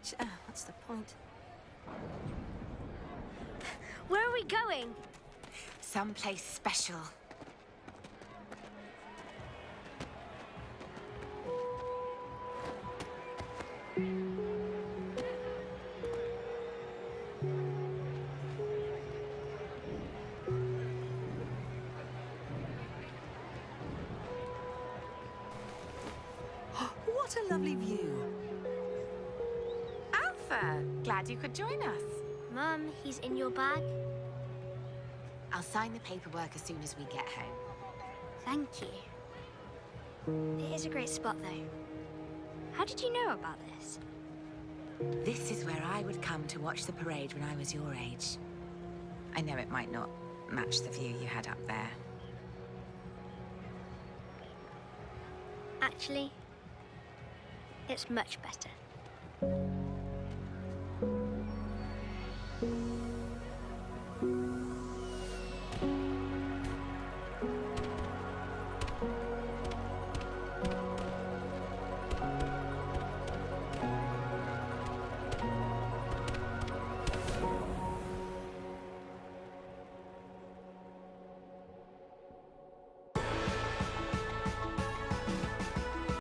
much. What's the point? Where are we going? Someplace special. What a lovely view. Alpha! Glad you could join us. Mum, he's in your bag. I'll sign the paperwork as soon as we get home. Thank you. It is a great spot, though. How did you know about this? This is where I would come to watch the parade when I was your age. I know it might not match the view you had up there. Actually, it's much better.